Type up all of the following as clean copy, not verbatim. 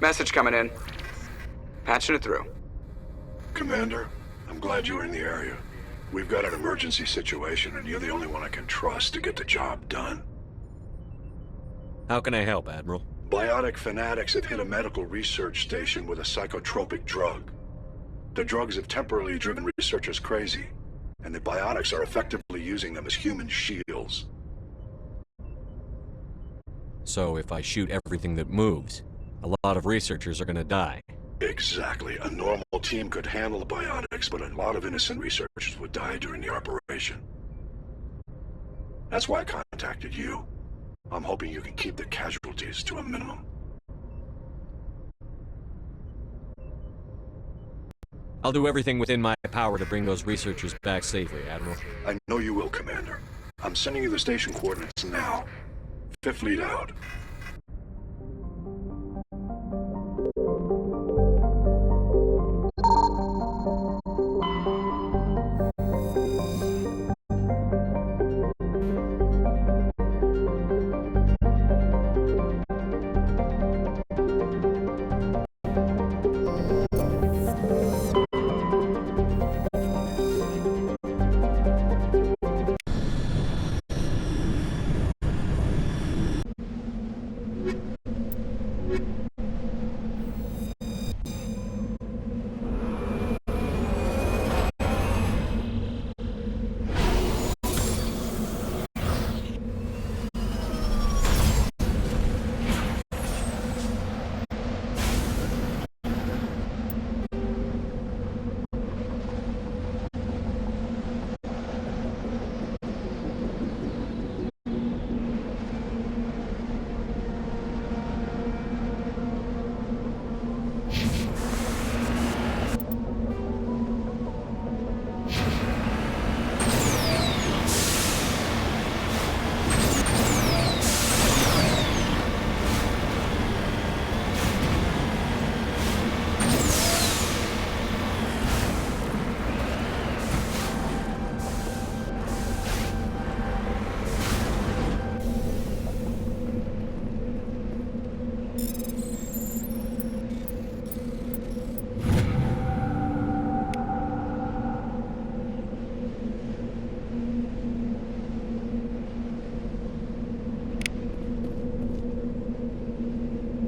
Message coming in. Patching it through. Commander, I'm glad you were in the area. We've got an emergency situation, and you're the only one I can trust to get the job done. How can I help, Admiral? Biotic fanatics have hit a medical research station with a psychotropic drug. The drugs have temporarily driven researchers crazy, and the biotics are effectively using them as human shields. So if I shoot everything that moves, a lot of researchers are gonna die. Exactly. A normal team could handle the biotics, but a lot of innocent researchers would die during the operation. That's why I contacted you. I'm hoping you can keep the casualties to a minimum. I'll do everything within my power to bring those researchers back safely, Admiral. I know you will, Commander. I'm sending you the station coordinates now. Fifth lead out.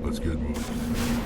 Let's get moving.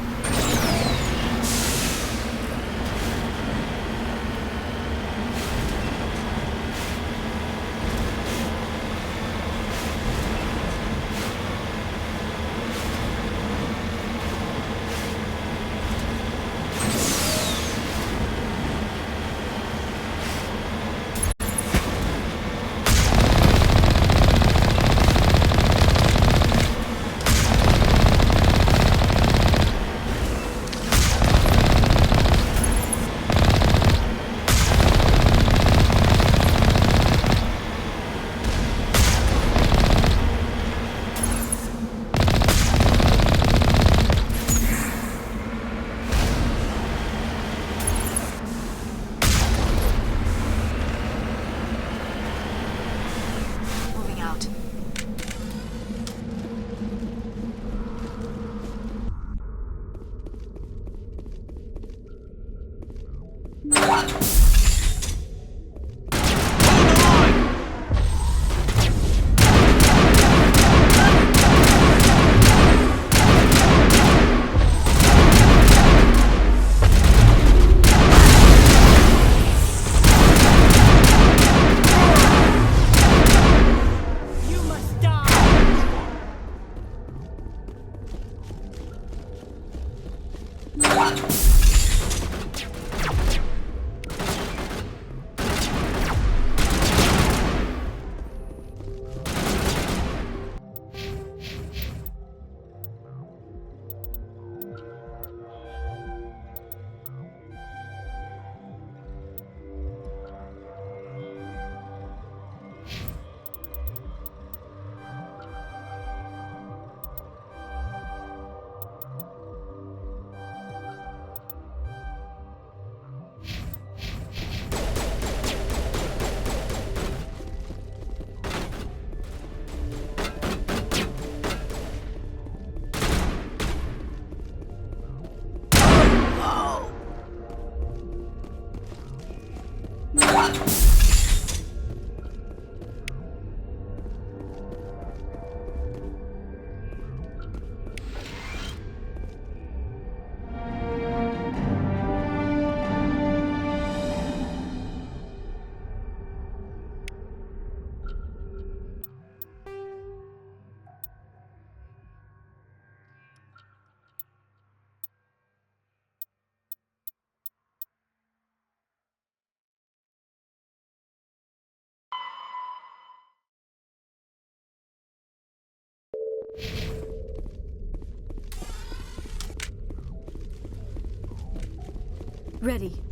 Ready.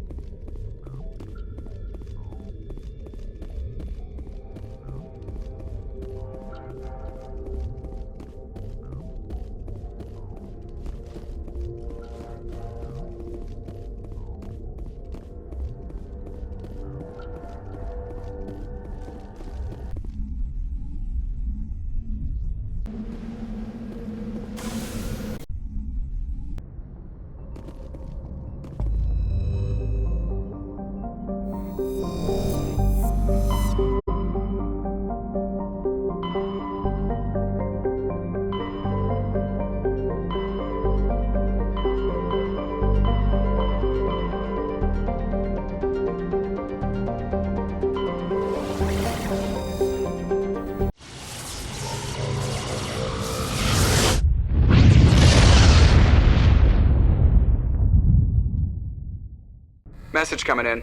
Message coming in.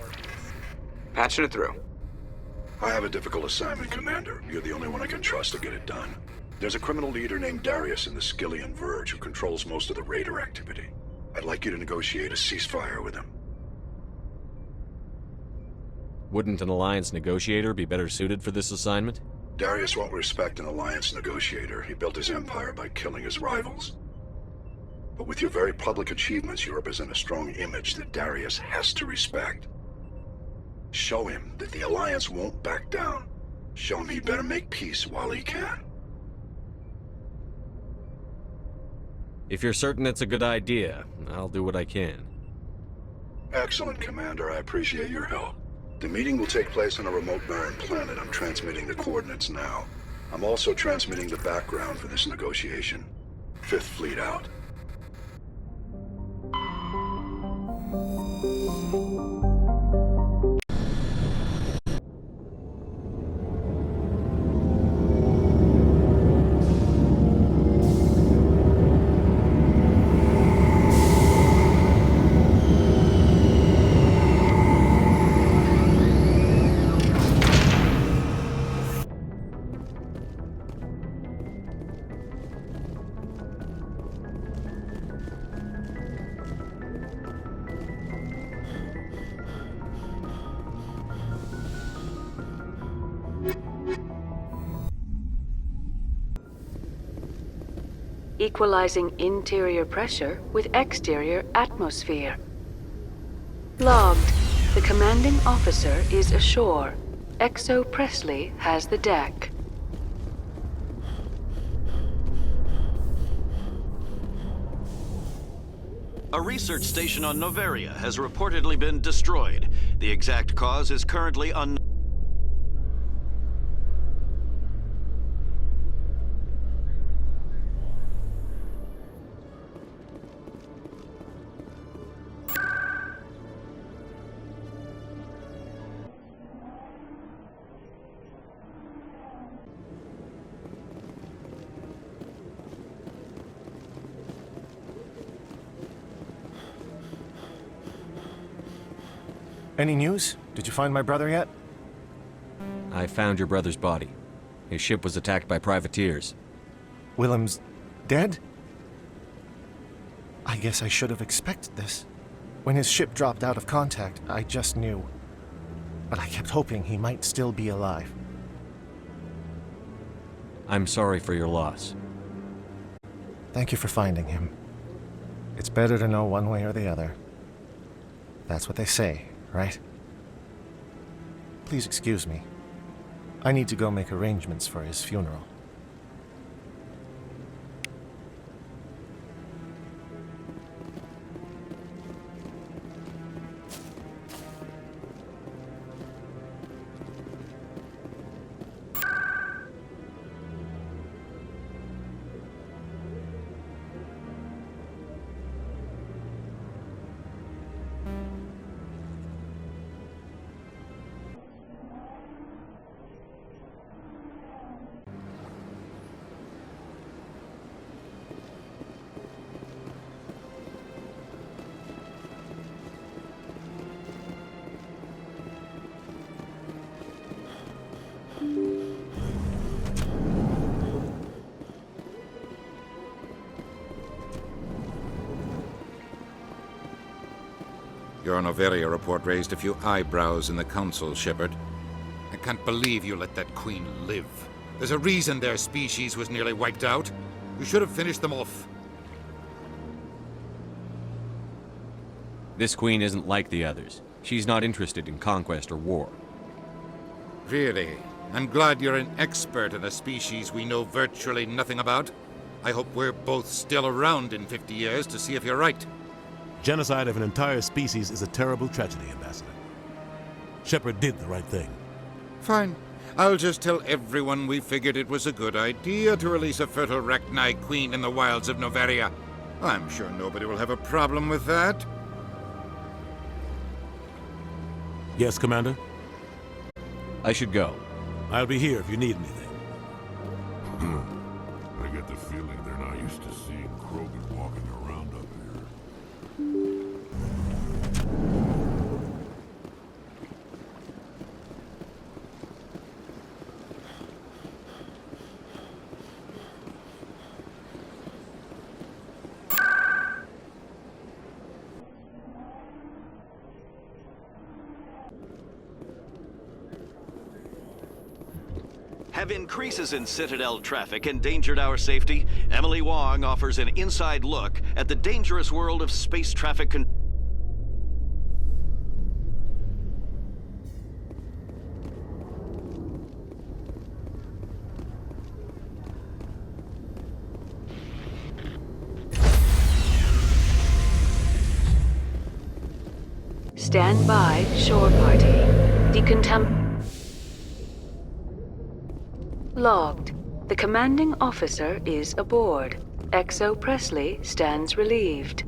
Patching it through. I have a difficult assignment, Commander. You're the only one I can trust to get it done. There's a criminal leader named Darius in the Skillian Verge who controls most of the Raider activity. I'd like you to negotiate a ceasefire with him. Wouldn't an Alliance negotiator be better suited for this assignment? Darius won't respect an Alliance negotiator. He built his empire by killing his rivals. But with your very public achievements, you represent a strong image that Darius has to respect. Show him that the Alliance won't back down. Show him he better make peace while he can. If you're certain it's a good idea, I'll do what I can. Excellent, Commander. I appreciate your help. The meeting will take place on a remote barren planet. I'm transmitting the coordinates now. I'm also transmitting the background for this negotiation. Fifth Fleet out. Equalizing interior pressure with exterior atmosphere. Logged. The commanding officer is ashore. Exo Presley has the deck. A research station on Noveria has reportedly been destroyed. The exact cause is currently unknown. Any news? Did you find my brother yet? I found your brother's body. His ship was attacked by privateers. Willem's dead? I guess I should have expected this. When his ship dropped out of contact, I just knew. But I kept hoping he might still be alive. I'm sorry for your loss. Thank you for finding him. It's better to know one way or the other. That's what they say, right? Please excuse me. I need to go make arrangements for his funeral. Your Noveria report raised a few eyebrows in the Council, Shepard. I can't believe you let that queen live. There's a reason their species was nearly wiped out. You should have finished them off. This queen isn't like the others. She's not interested in conquest or war. Really? I'm glad you're an expert in a species we know virtually nothing about. I hope we're both still around in 50 years to see if you're right. Genocide of an entire species is a terrible tragedy, Ambassador. Shepard did the right thing. Fine. I'll just tell everyone we figured it was a good idea to release a fertile Rachni queen in the wilds of Noveria. I'm sure nobody will have a problem with that. Yes, Commander? I should go. I'll be here if you need anything. I get the feeling they're not used to seeing Krogan walking around up here. Have increases in Citadel traffic endangered our safety? Emily Wong offers an inside look at the dangerous world of space traffic control. Stand by, shore party. Logged. The commanding officer is aboard. XO Presley stands relieved.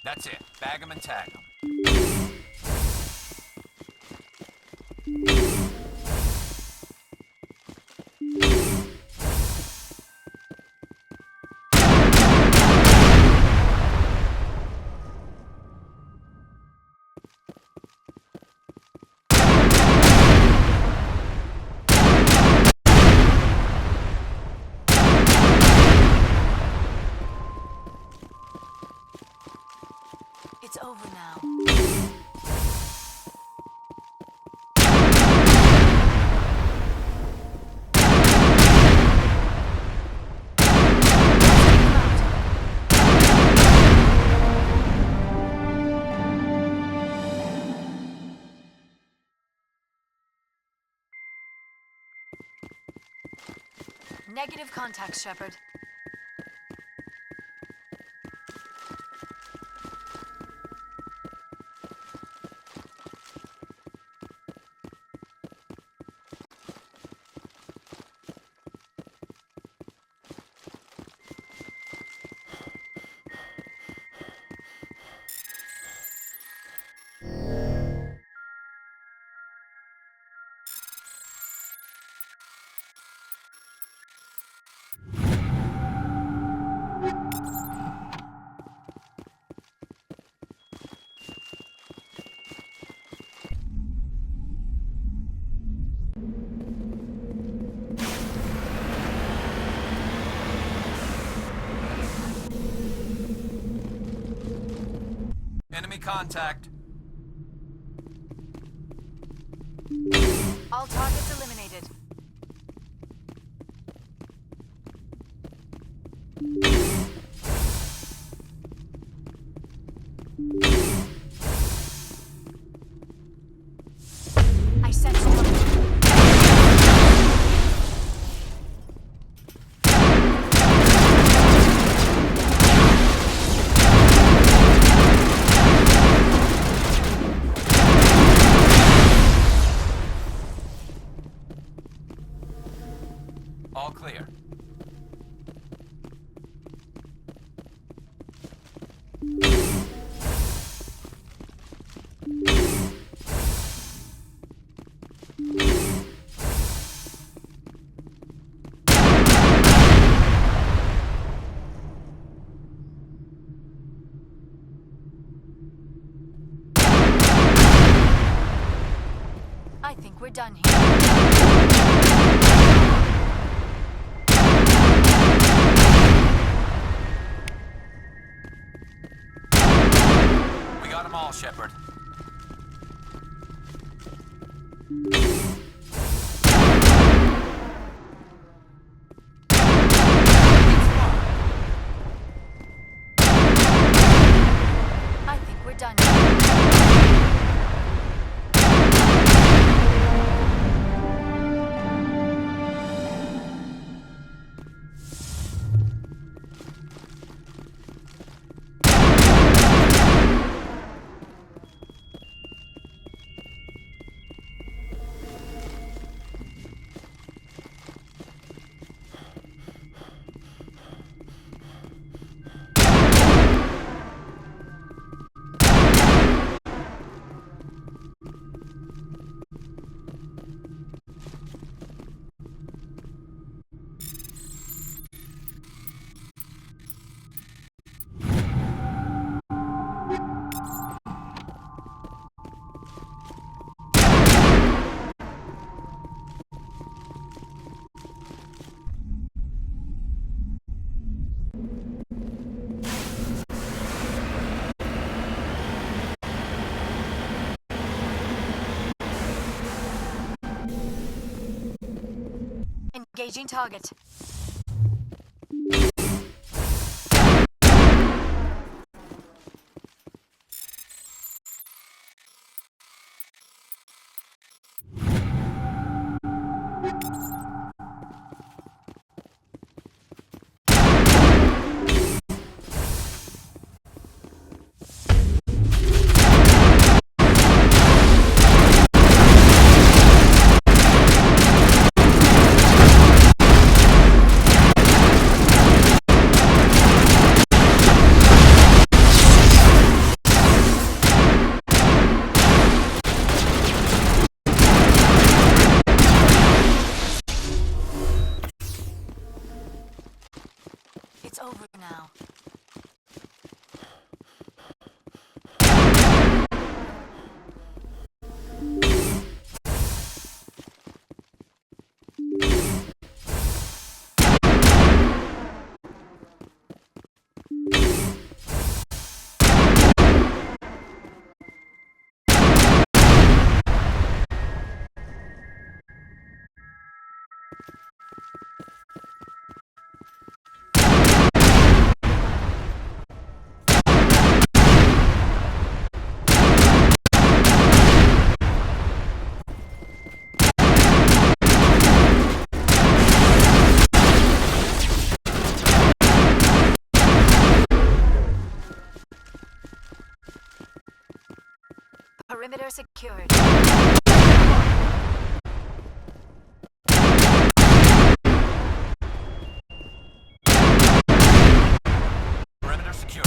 That's it. Bag them and tag them. It's over now. Negative contact, Shepard. Enemy contact. All targets eliminated. I sense one. All clear. I think we're done here. We got them all, Shepard. I think we're done here. Engaging target. over now. Perimeter secured. Perimeter secure.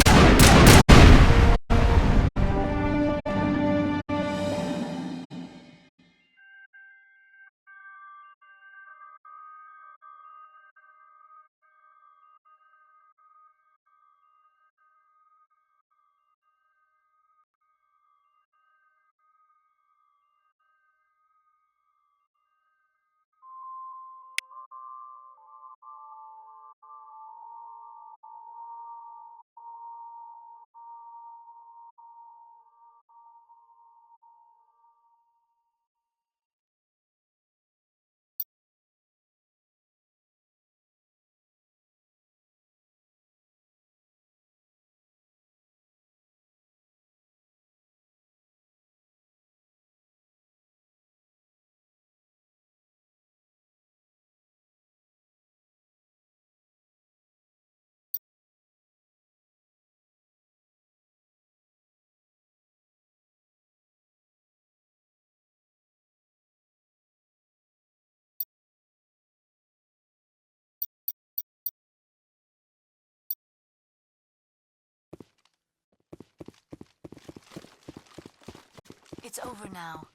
It's over now.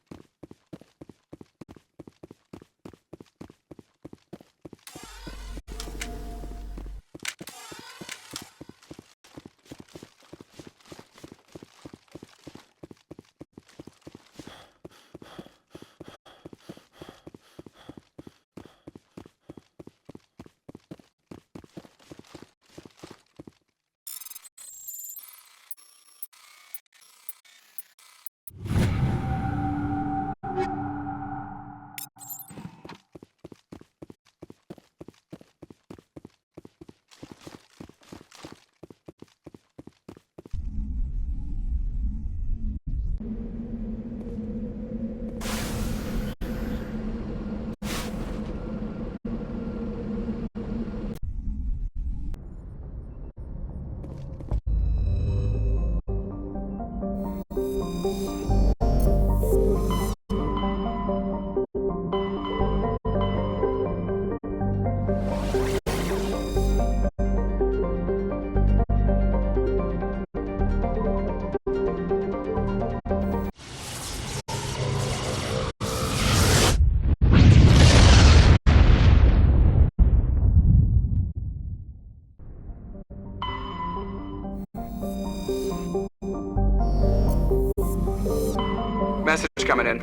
Message coming in.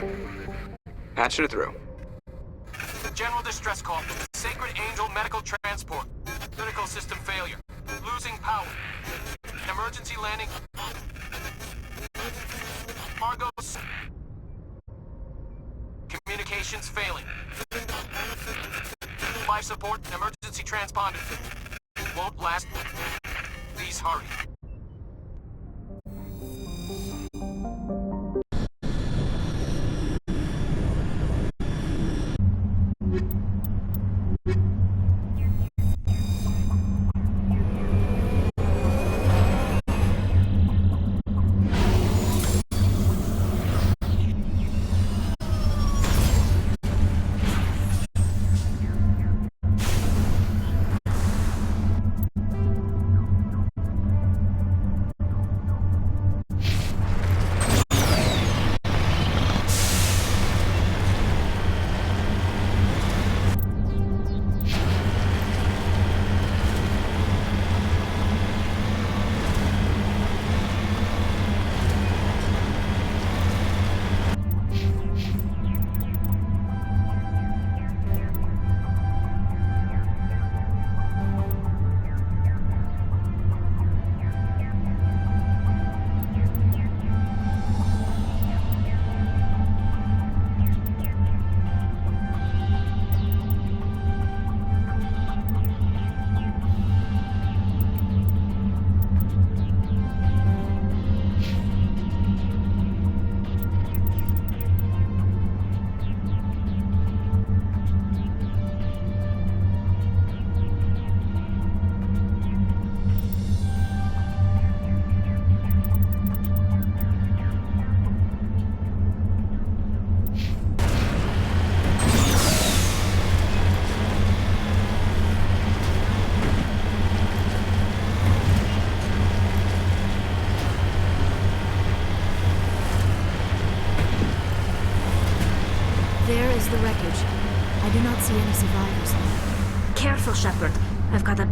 Patching it through. General distress call. Sacred Angel medical transport. Critical system failure. Losing power. Emergency landing. Cargo. Communications failing. Life support. Emergency transponder. Won't last. Please hurry.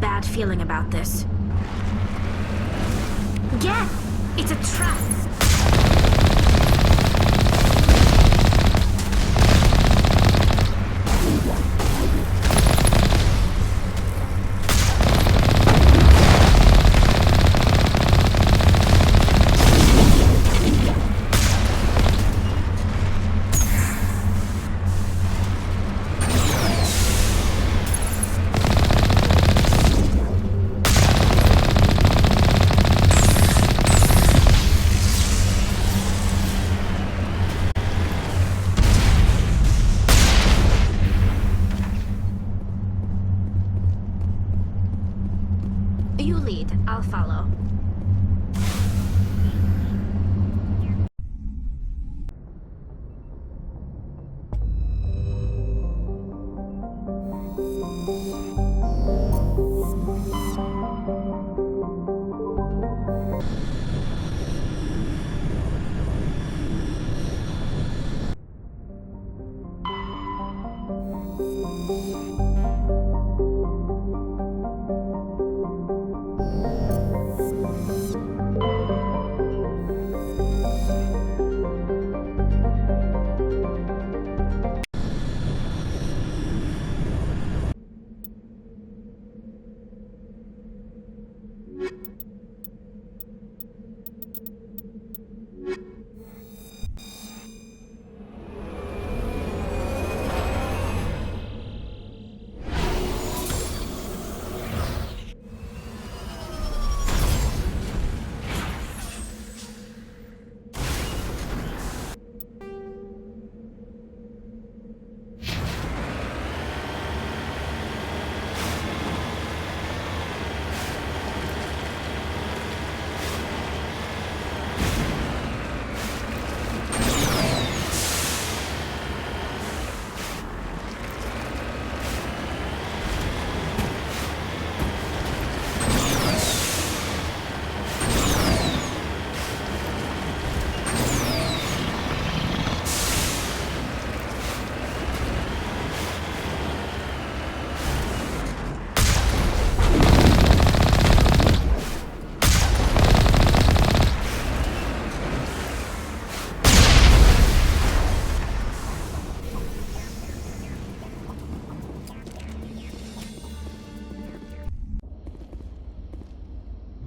bad feeling about this. Again! It's a trap! You lead, I'll follow.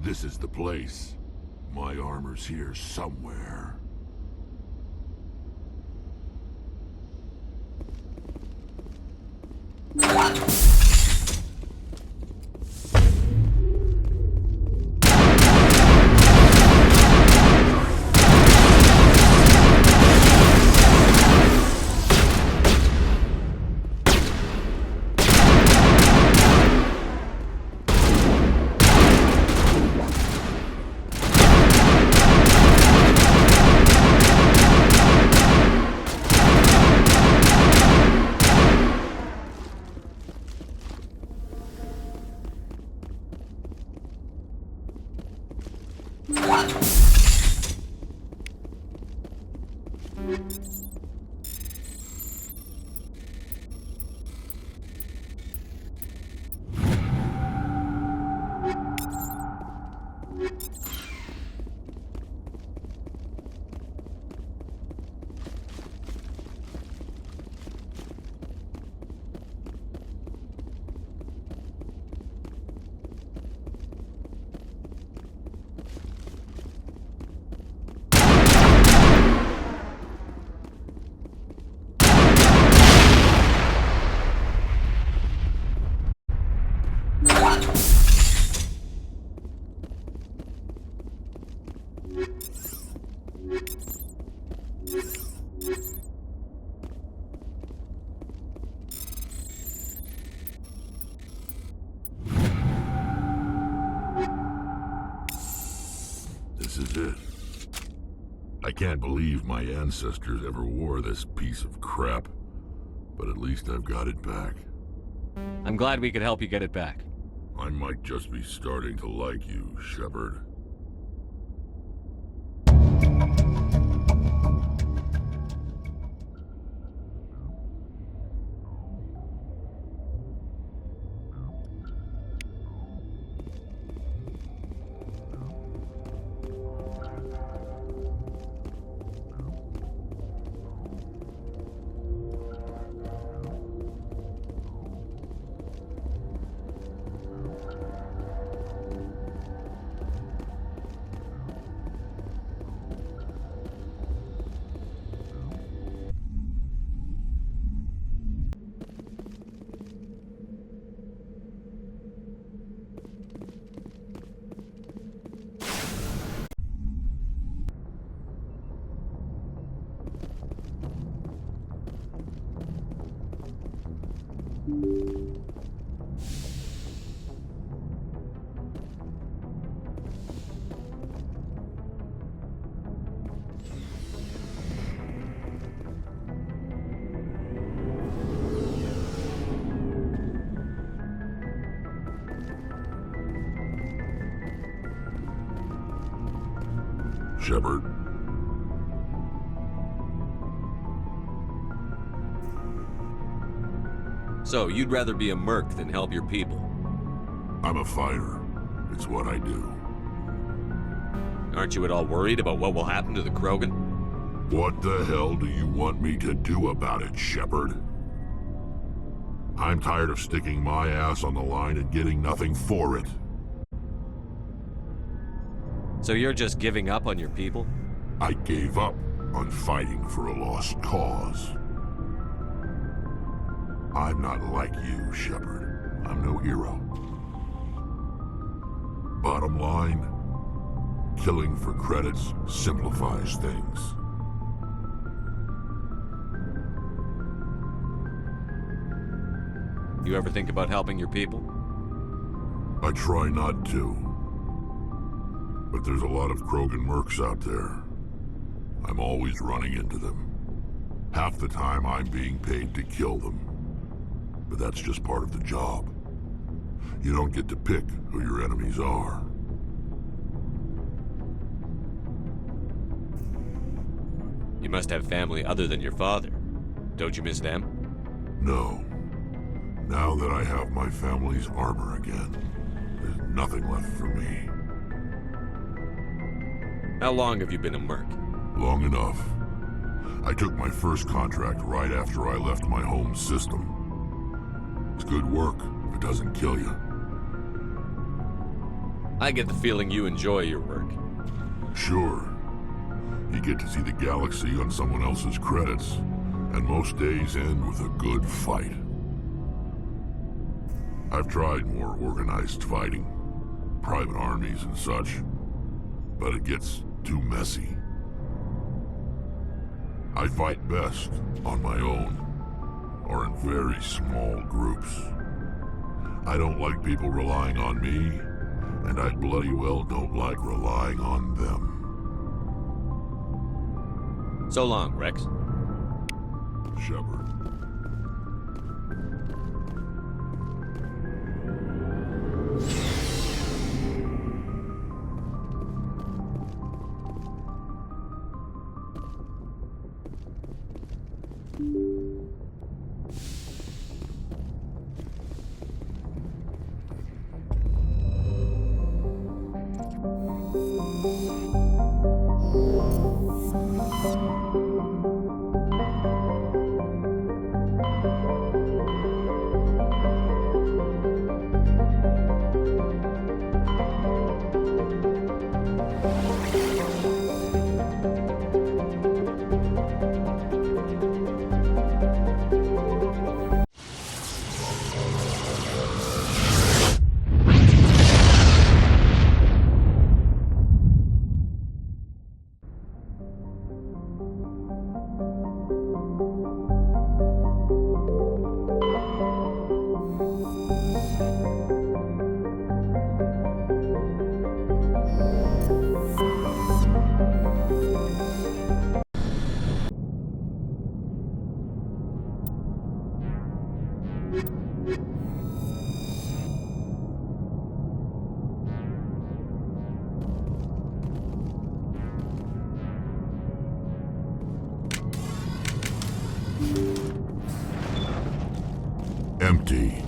This is the place. My armor's here somewhere. This is it. I can't believe my ancestors ever wore this piece of crap, but at least I've got it back. I'm glad we could help you get it back. I might just be starting to like you, Shepard. Shepard. So, you'd rather be a merc than help your people? I'm a fighter. It's what I do. Aren't you at all worried about what will happen to the Krogan? What the hell do you want me to do about it, Shepard? I'm tired of sticking my ass on the line and getting nothing for it. So you're just giving up on your people? I gave up on fighting for a lost cause. I'm not like you, Shepard. I'm no hero. Bottom line, killing for credits simplifies things. You ever think about helping your people? I try not to. But there's a lot of Krogan mercs out there. I'm always running into them. Half the time I'm being paid to kill them. But that's just part of the job. You don't get to pick who your enemies are. You must have family other than your father. Don't you miss them? No. Now that I have my family's armor again, there's nothing left for me. How long have you been a merc? Long enough. I took my first contract right after I left my home system. It's good work if it doesn't kill you. I get the feeling you enjoy your work. Sure. You get to see the galaxy on someone else's credits, and most days end with a good fight. I've tried more organized fighting, private armies and such, but it gets too messy. I fight best on my own, or in very small groups. I don't like people relying on me, and I bloody well don't like relying on them. So long, Rex. Shepard. Empty.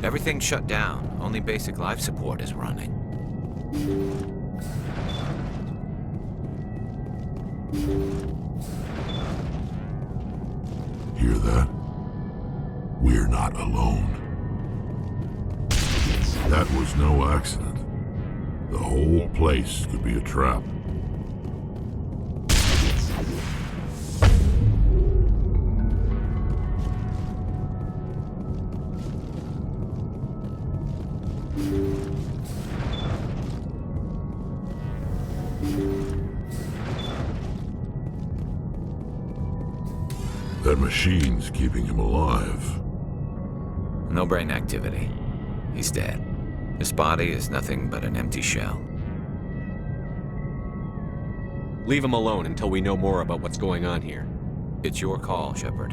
Everything's shut down. Only basic life support is running. Hear that? We're not alone. That was no accident. The whole place could be a trap. That machine's keeping him alive. No brain activity. He's dead. His body is nothing but an empty shell. Leave him alone until we know more about what's going on here. It's your call, Shepard.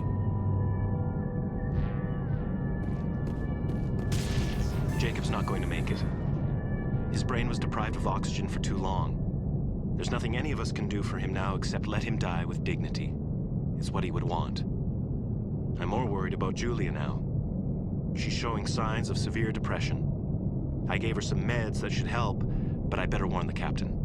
Jacob's not going to make it. His brain was deprived of oxygen for too long. There's nothing any of us can do for him now except let him die with dignity. It's what he would want. I'm more worried about Julia now. She's showing signs of severe depression. I gave her some meds that should help, but I better warn the captain.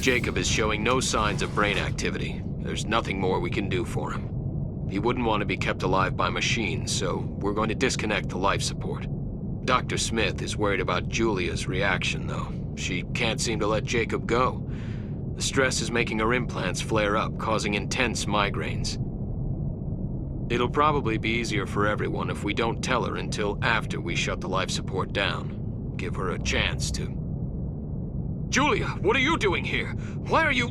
Jacob is showing no signs of brain activity. There's nothing more we can do for him. He wouldn't want to be kept alive by machines, so we're going to disconnect the life support. Dr. Smith is worried about Julia's reaction, though. She can't seem to let Jacob go. The stress is making her implants flare up, causing intense migraines. It'll probably be easier for everyone if we don't tell her until after we shut the life support down. Give her a chance to... Julia, what are you doing here? Why are you...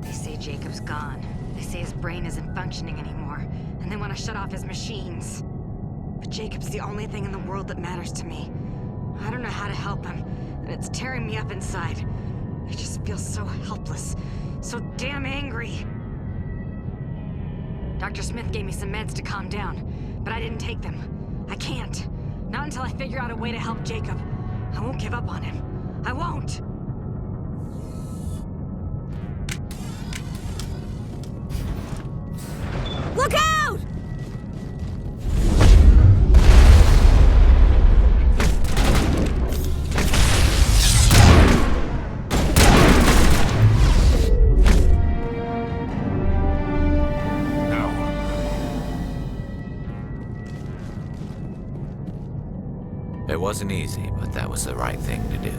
They say Jacob's gone. They say his brain isn't functioning anymore, and they want to shut off his machines. But Jacob's the only thing in the world that matters to me. I don't know how to help him, and it's tearing me up inside. I just feel so helpless, so damn angry. Dr. Smith gave me some meds to calm down, but I didn't take them. I can't. Not until I figure out a way to help Jacob. I won't give up on him. I won't! Look out! It wasn't easy, but that was the right thing to do.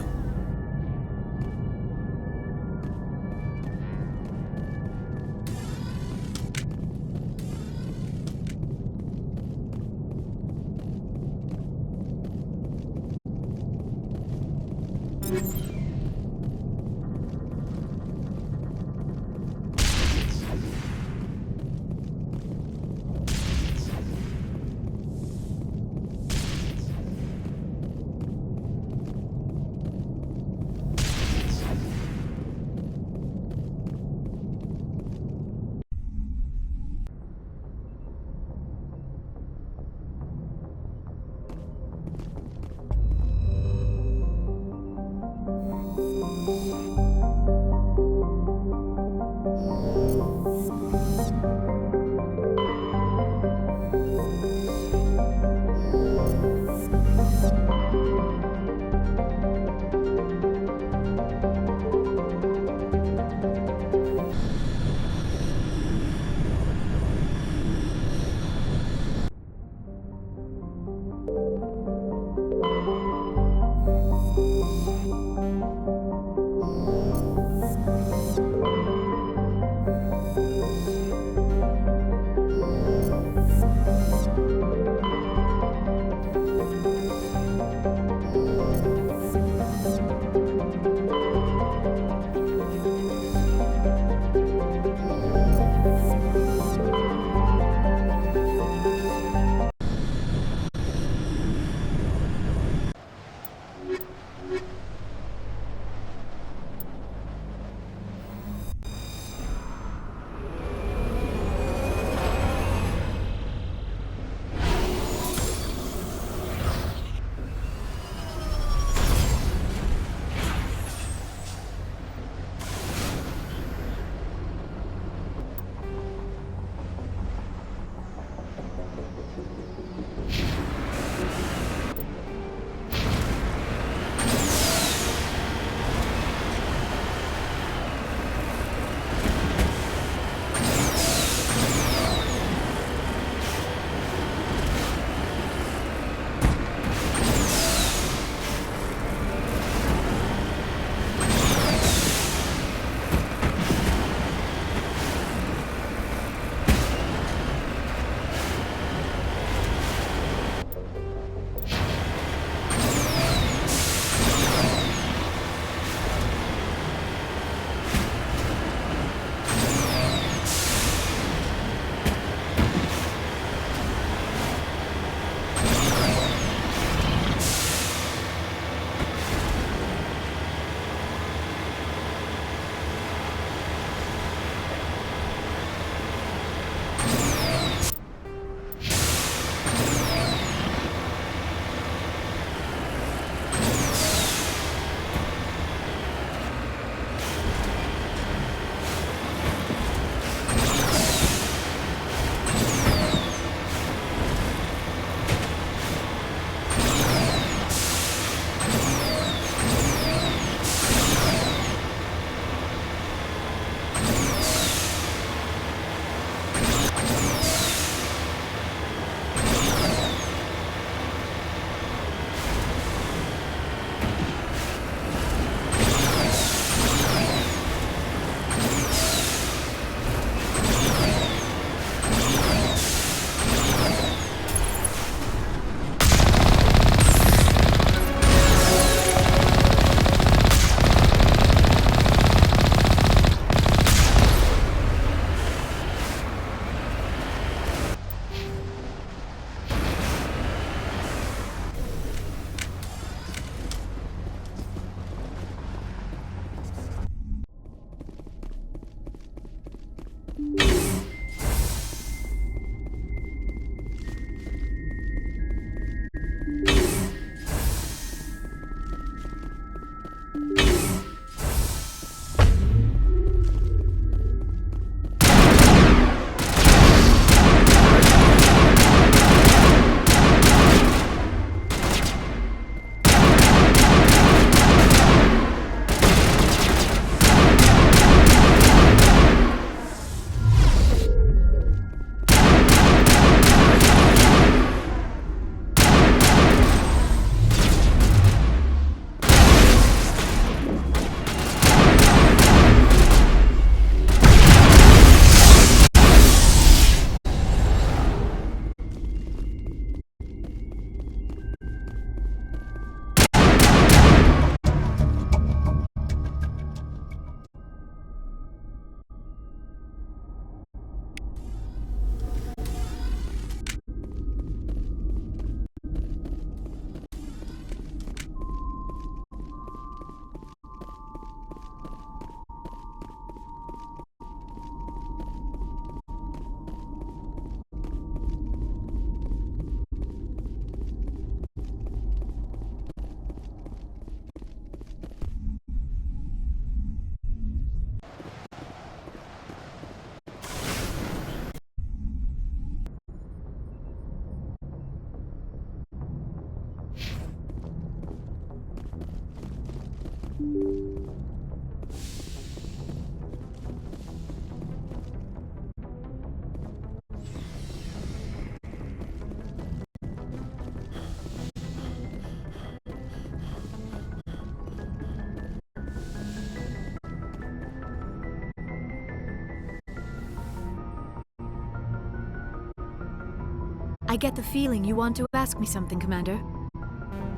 I get the feeling you want to ask me something, Commander.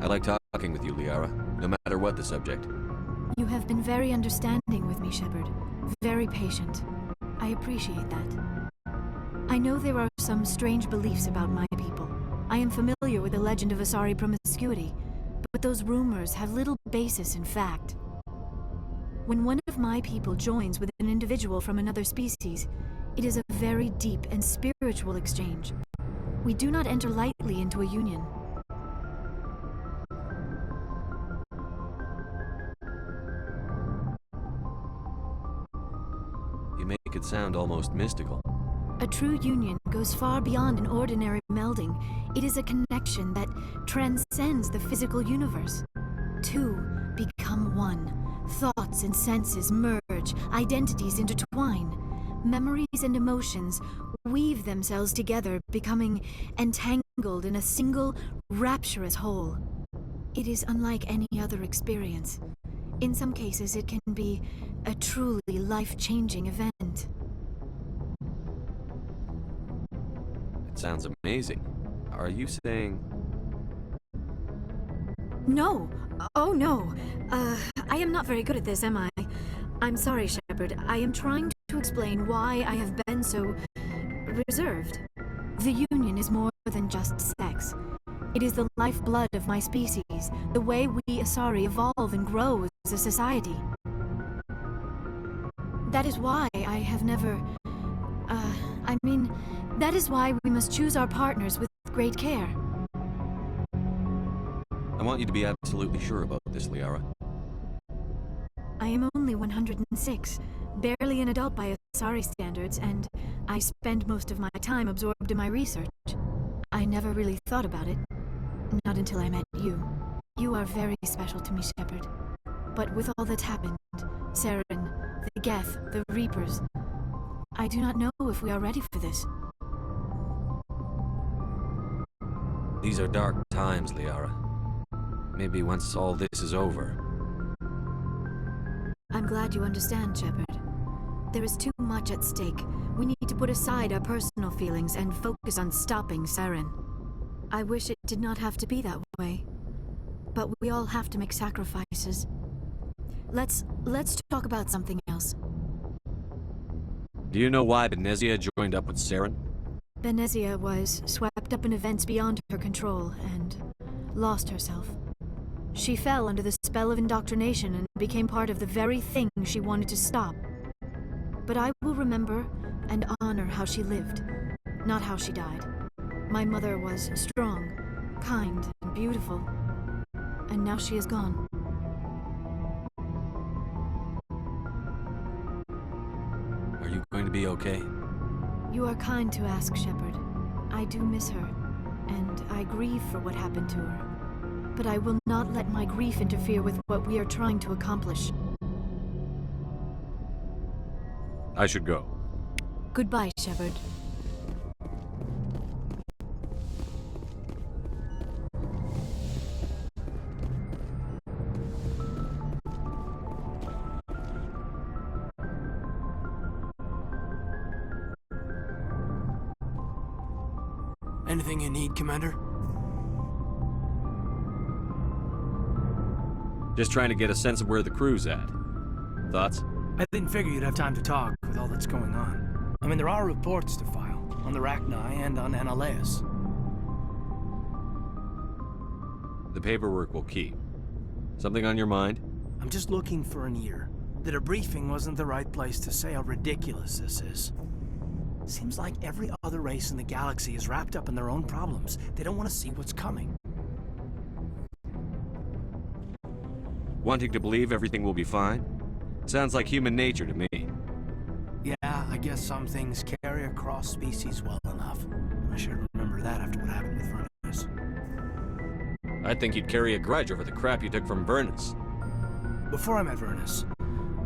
I like talking with you, Liara, no matter what the subject. You have been very understanding with me, Shepard. Very patient. I appreciate that. I know there are some strange beliefs about my people. I am familiar with the legend of Asari promiscuity, but those rumors have little basis in fact. When one of my people joins with an individual from another species, it is a very deep and spiritual exchange. We do not enter lightly into a union. You make it sound almost mystical. A true union goes far beyond an ordinary melding. It is a connection that transcends the physical universe. Two become one. Thoughts and senses merge, identities intertwine. Memories and emotions weave themselves together, becoming entangled in a single, rapturous whole. It is unlike any other experience. In some cases, it can be a truly life-changing event. It sounds amazing. Are you saying... No! Oh no! I am not very good at this, am I? I'm sorry, Shepard. I am trying to explain why I have been so... reserved. The Union is more than just sex. It is the lifeblood of my species, the way we Asari evolve and grow as a society. That is why I have never... that is why we must choose our partners with great care. I want you to be absolutely sure about this, Liara. I am only 106, barely an adult by Asari standards, and I spend most of my time absorbed in my research. I never really thought about it. Not until I met you. You are very special to me, Shepard. But with all that's happened, Saren, the Geth, the Reapers, I do not know if we are ready for this. These are dark times, Liara. Maybe once all this is over... I'm glad you understand, Shepard. There is too much at stake. We need to put aside our personal feelings and focus on stopping Saren. I wish it did not have to be that way. But we all have to make sacrifices. Let's talk about something else. Do you know why Benezia joined up with Saren? Benezia was swept up in events beyond her control and lost herself. She fell under the spell of indoctrination and became part of the very thing she wanted to stop. But I will remember and honor how she lived, not how she died. My mother was strong, kind, and beautiful, and now she is gone. Are you going to be okay? You are kind to ask, Shepard. I do miss her, and I grieve for what happened to her. But I will not let my grief interfere with what we are trying to accomplish. I should go. Goodbye, Shepard. Anything you need, Commander? Just trying to get a sense of where the crew's at. Thoughts? I didn't figure you'd have time to talk with all that's going on. I mean, there are reports to file, on the Rachni and on Annaleus. The paperwork will keep. Something on your mind? I'm just looking for an ear. The debriefing wasn't the right place to say how ridiculous this is. Seems like every other race in the galaxy is wrapped up in their own problems. They don't want to see what's coming. Wanting to believe everything will be fine? Sounds like human nature to me. Yeah, I guess some things carry across species well enough. I should remember that after what happened with Vernus. I think you'd carry a grudge over the crap you took from Vernus. Before I met Vernus,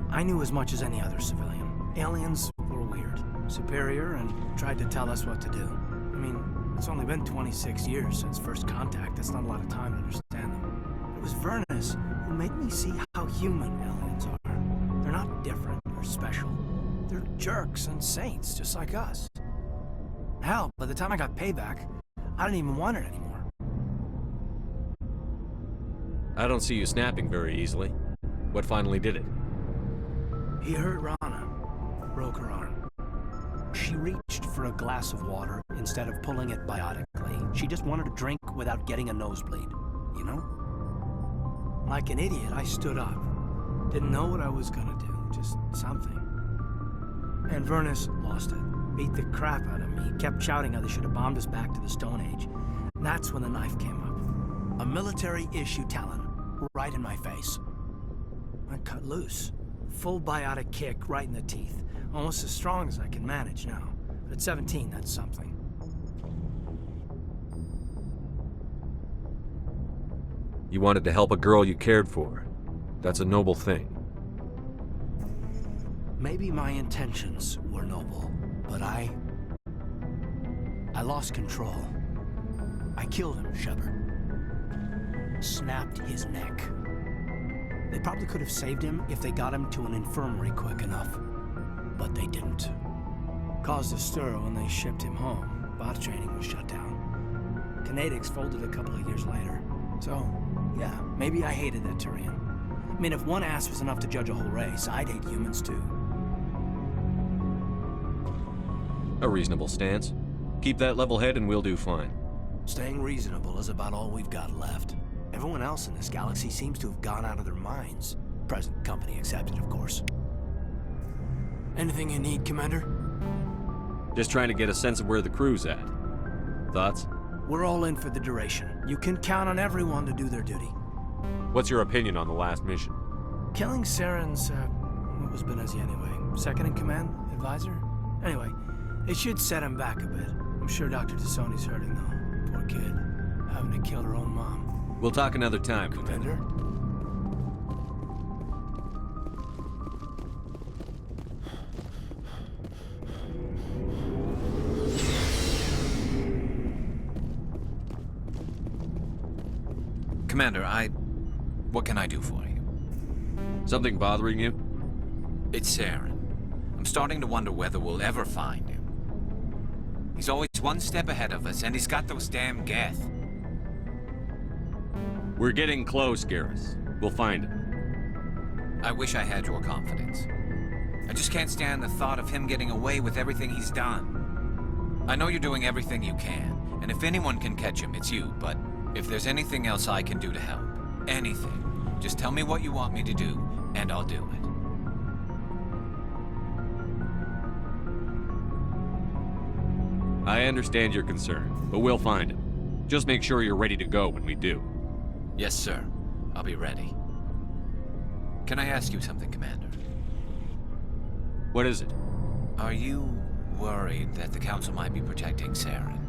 I knew as much as any other civilian. Aliens were weird, superior, and tried to tell us what to do. I mean, it's only been 26 years since first contact. That's not a lot of time to understand them. It was Vernus who made me see how human aliens are. They're not different or special. They're jerks and saints, just like us. Hell, by the time I got payback, I didn't even want it anymore. I don't see you snapping very easily. What finally did it? He hurt Rana. Broke her arm. She reached for a glass of water instead of pulling it biotically. She just wanted to drink without getting a nosebleed, you know? Like an idiot, I stood up. Didn't know what I was gonna do, just something. And Vernus lost it. Beat the crap out of me. Kept shouting how they should have bombed us back to the Stone Age. And that's when the knife came up. A military-issue talon, right in my face. I cut loose. Full biotic kick right in the teeth. Almost as strong as I can manage now. But at 17, that's something. You wanted to help a girl you cared for. That's a noble thing. Maybe my intentions were noble, but I lost control. I killed him, Shepard. Snapped his neck. They probably could have saved him if they got him to an infirmary quick enough. But they didn't. Caused a stir when they shipped him home. Bot training was shut down. Kinetics folded a couple of years later. So, yeah, maybe I hated that Turian. I mean, if one ass was enough to judge a whole race, I'd hate humans too. A reasonable stance. Keep that level head and we'll do fine. Staying reasonable is about all we've got left. Everyone else in this galaxy seems to have gone out of their minds. Present company accepted, of course. Anything you need, Commander? Just trying to get a sense of where the crew's at. Thoughts? We're all in for the duration. You can count on everyone to do their duty. What's your opinion on the last mission? Killing Saren's, what was Benezi anyway? Second in command? Advisor? Anyway, it should set him back a bit. I'm sure Dr. Tassoni's hurting, though. Poor kid. Having to kill her own mom. We'll talk another time, Commander. Commander, what can I do for you? Something bothering you? It's Saren. I'm starting to wonder whether we'll ever find him. He's always one step ahead of us, and he's got those damn Geth. We're getting close, Garrus. We'll find him. I wish I had your confidence. I just can't stand the thought of him getting away with everything he's done. I know you're doing everything you can, and if anyone can catch him, it's you, but if there's anything else I can do to help, anything, just tell me what you want me to do, and I'll do it. I understand your concern, but we'll find him. Just make sure you're ready to go when we do. Yes, sir. I'll be ready. Can I ask you something, Commander? What is it? Are you worried that the Council might be protecting Saren?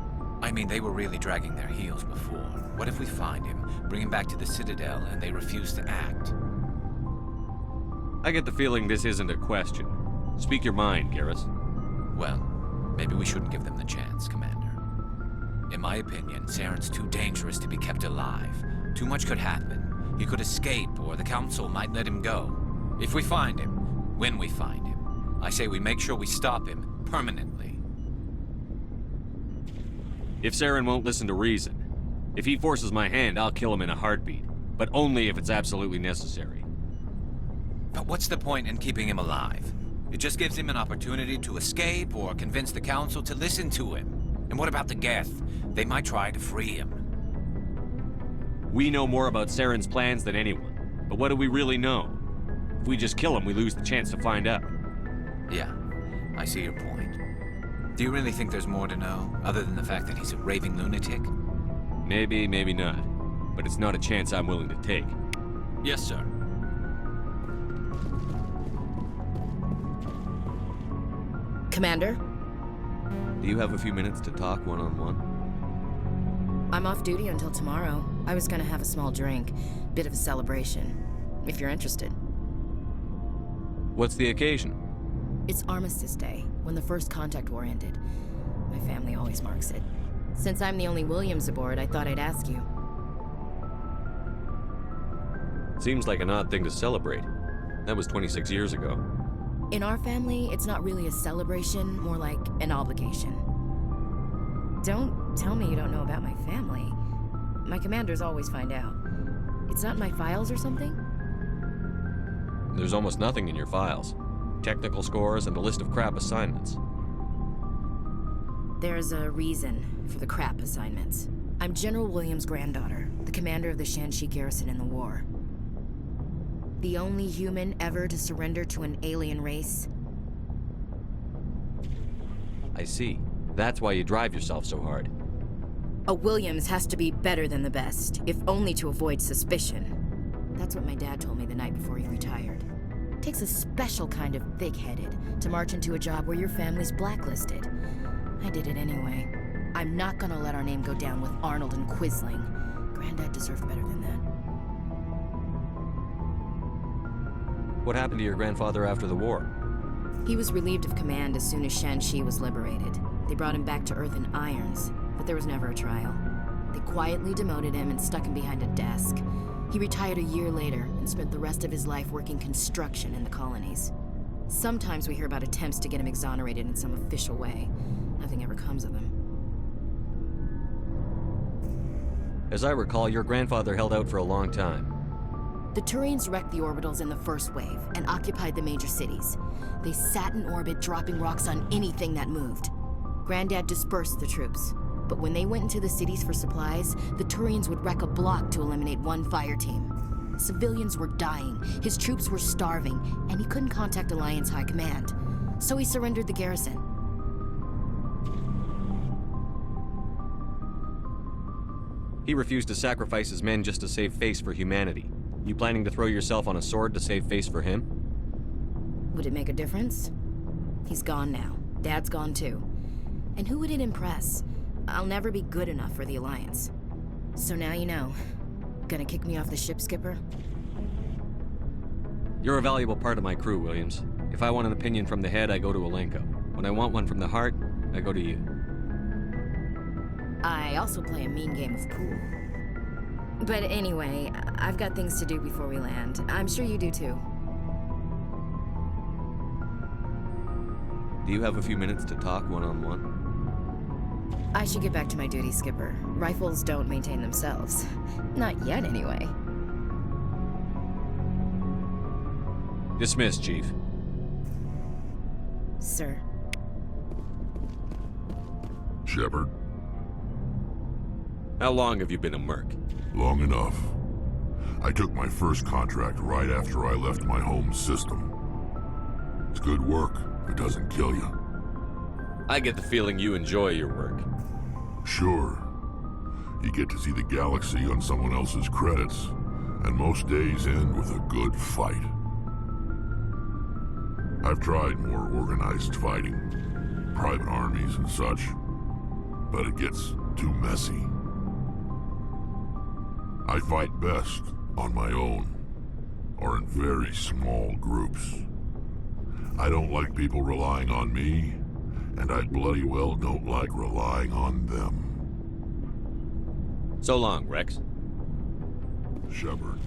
I mean, they were really dragging their heels before. What if we find him, bring him back to the Citadel, and they refuse to act? I get the feeling this isn't a question. Speak your mind, Garrus. Well, maybe we shouldn't give them the chance, Commander. In my opinion, Saren's too dangerous to be kept alive. Too much could happen. He could escape, or the Council might let him go. If we find him, when we find him, I say we make sure we stop him permanently. If Saren won't listen to reason, if he forces my hand, I'll kill him in a heartbeat. But only if it's absolutely necessary. But what's the point in keeping him alive? It just gives him an opportunity to escape or convince the Council to listen to him. And what about the Geth? They might try to free him. We know more about Saren's plans than anyone. But what do we really know? If we just kill him, we lose the chance to find out. Yeah, I see your point. Do you really think there's more to know, other than the fact that he's a raving lunatic? Maybe, maybe not. But it's not a chance I'm willing to take. Yes, sir. Commander? Do you have a few minutes to talk one-on-one? I'm off duty until tomorrow. I was gonna have a small drink. Bit of a celebration. If you're interested. What's the occasion? It's Armistice Day, when the First Contact War ended. My family always marks it. Since I'm the only Williams aboard, I thought I'd ask you. Seems like an odd thing to celebrate. That was 26 years ago. In our family, it's not really a celebration, more like an obligation. Don't tell me you don't know about my family. My commanders always find out. It's not in my files or something? There's almost nothing in your files. Technical scores and a list of crap assignments. There's a reason for the crap assignments. I'm General Williams' granddaughter, the commander of the Shanxi garrison in the war. The only human ever to surrender to an alien race. I see. That's why you drive yourself so hard. A Williams has to be better than the best, if only to avoid suspicion. That's what my dad told me the night before he retired. It takes a special kind of thick-headed to march into a job where your family's blacklisted. I did it anyway. I'm not gonna let our name go down with Arnold and Quisling. Granddad deserved better than that. What happened to your grandfather after the war? He was relieved of command as soon as Shanxi was liberated. They brought him back to Earth in irons, but there was never a trial. They quietly demoted him and stuck him behind a desk. He retired a year later and spent the rest of his life working construction in the colonies. Sometimes we hear about attempts to get him exonerated in some official way. Nothing ever comes of him. As I recall, your grandfather held out for a long time. The Turians wrecked the orbitals in the first wave and occupied the major cities. They sat in orbit, dropping rocks on anything that moved. Granddad dispersed the troops, but when they went into the cities for supplies, the Turians would wreck a block to eliminate one fire team. Civilians were dying, his troops were starving, and he couldn't contact Alliance High Command. So he surrendered the garrison. He refused to sacrifice his men just to save face for humanity. You planning to throw yourself on a sword to save face for him? Would it make a difference? He's gone now. Dad's gone too. And who would it impress? I'll never be good enough for the Alliance. So now you know. Gonna kick me off the ship, Skipper? You're a valuable part of my crew, Williams. If I want an opinion from the head, I go to Alenko. When I want one from the heart, I go to you. I also play a mean game of pool. But anyway, I've got things to do before we land. I'm sure you do too. Do you have a few minutes to talk one-on-one? I should get back to my duty, Skipper. Rifles don't maintain themselves. Not yet, anyway. Dismissed, Chief. Sir. Shepard? How long have you been a merc? Long enough. I took my first contract right after I left my home system. It's good work if it doesn't kill you. I get the feeling you enjoy your work. Sure. You get to see the galaxy on someone else's credits, and most days end with a good fight. I've tried more organized fighting, private armies and such, but it gets too messy. I fight best on my own, or in very small groups. I don't like people relying on me, and I bloody well don't like relying on them. So long, Rex. Shepard.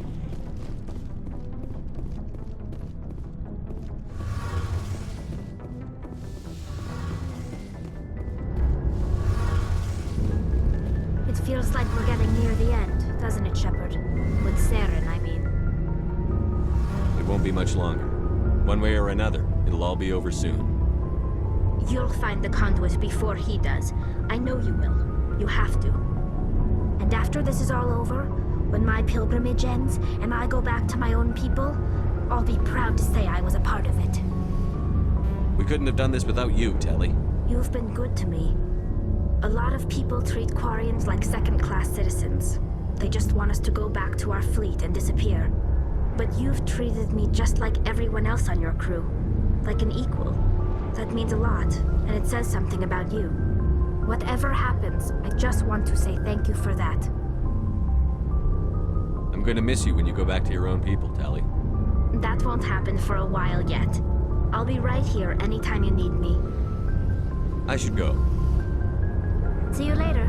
It feels like we're getting near the end, doesn't it, Shepard? With Saren, I mean. It won't be much longer. One way or another, it'll all be over soon. You'll find the conduit before he does. I know you will. You have to. And after this is all over, when my pilgrimage ends and I go back to my own people, I'll be proud to say I was a part of it. We couldn't have done this without you, Telly. You've been good to me. A lot of people treat Quarians like second-class citizens. They just want us to go back to our fleet and disappear. But you've treated me just like everyone else on your crew. Like an equal. That means a lot, and it says something about you. Whatever happens, I just want to say thank you for that. I'm gonna miss you when you go back to your own people, Telly. That won't happen for a while yet. I'll be right here anytime you need me. I should go. See you later.